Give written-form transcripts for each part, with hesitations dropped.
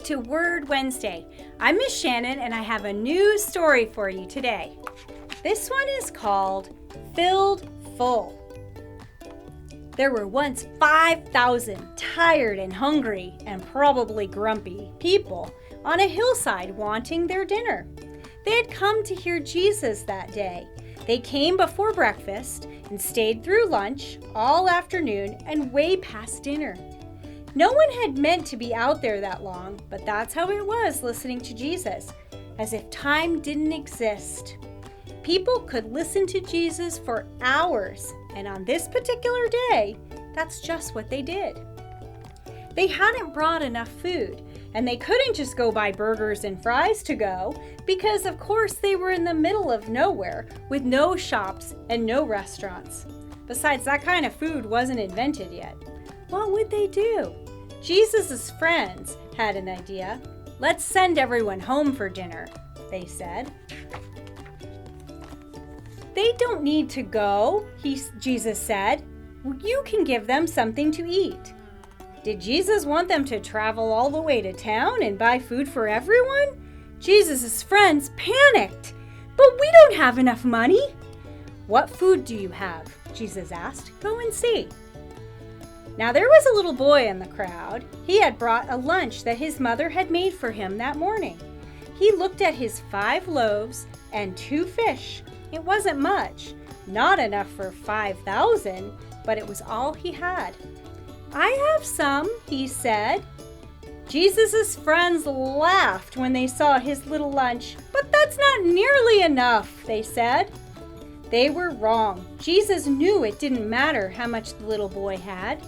back to Word Wednesday. I'm Miss Shannon and I have a new story for you today. This one is called Filled Full. There were once 5,000 tired and hungry and probably grumpy people on a hillside wanting their dinner. They had come to hear Jesus that day. They came before breakfast and stayed through lunch, all afternoon, and way past dinner. No one had meant to be out there that long, but that's how it was listening to Jesus, as if time didn't exist. People could listen to Jesus for hours, and on this particular day, that's just what they did. They hadn't brought enough food, and they couldn't just go buy burgers and fries to go, because of course they were in the middle of nowhere with no shops and no restaurants. Besides, that kind of food wasn't invented yet. What would they do? Jesus' friends had an idea. Let's send everyone home for dinner, they said. They don't need to go, Jesus said. You can give them something to eat. Did Jesus want them to travel all the way to town and buy food for everyone? Jesus' friends panicked. But we don't have enough money. What food do you have? Jesus asked. Go and see. Now there was a little boy in the crowd. He had brought a lunch that his mother had made for him that morning. He looked at his 5 loaves and 2 fish. It wasn't much, not enough for 5,000, but it was all he had. I have some, he said. Jesus' friends laughed when they saw his little lunch. But that's not nearly enough, they said. They were wrong. Jesus knew it didn't matter how much the little boy had.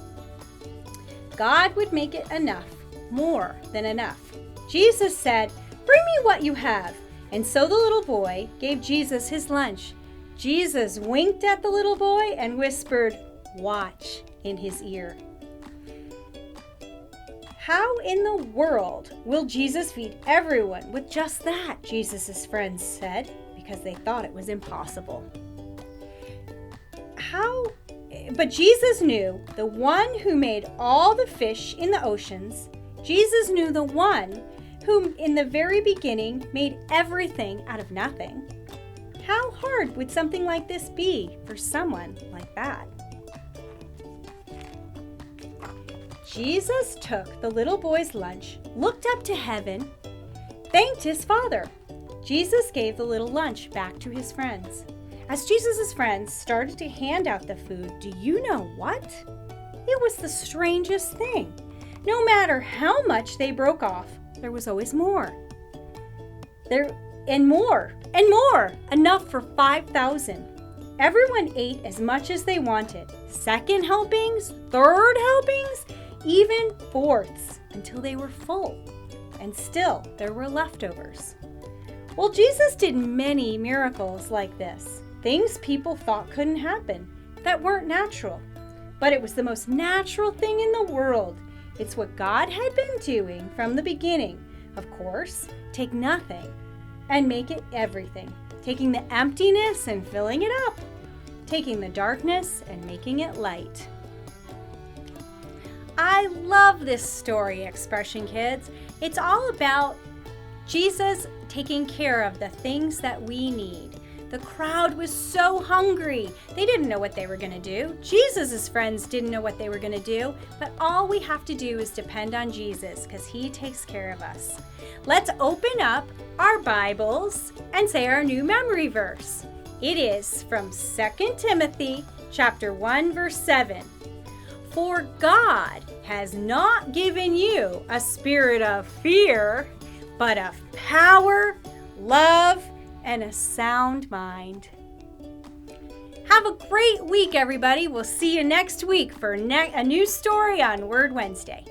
God would make it enough, more than enough. Jesus said, "Bring me what you have." And so the little boy gave Jesus his lunch. Jesus winked at the little boy and whispered, "Watch," in his ear. How in the world will Jesus feed everyone with just that? Jesus' friends said, because they thought it was impossible. But Jesus knew the one who made all the fish in the oceans. Jesus knew the one who in the very beginning made everything out of nothing. How hard would something like this be for someone like that? Jesus took the little boy's lunch, looked up to heaven, thanked his Father. Jesus gave the little lunch back to his friends. As Jesus' friends started to hand out the food, do you know what? It was the strangest thing. No matter how much they broke off, there was always more. And more, and more, enough for 5,000. Everyone ate as much as they wanted. Second helpings, third helpings, even fourths, until they were full. And still, there were leftovers. Well, Jesus did many miracles like this. Things people thought couldn't happen, that weren't natural. But it was the most natural thing in the world. It's what God had been doing from the beginning. Of course, take nothing and make it everything. Taking the emptiness and filling it up. Taking the darkness and making it light. I love this story, Expression Kids. It's all about Jesus taking care of the things that we need. The crowd was so hungry. They didn't know what they were going to do. Jesus' friends didn't know what they were going to do. But all we have to do is depend on Jesus because he takes care of us. Let's open up our Bibles and say our new memory verse. It is from 2 Timothy chapter 1, verse 7. For God has not given you a spirit of fear, but of power, love, and a sound mind. Have a great week, everybody. We'll see you next week for a new story on Word Wednesday.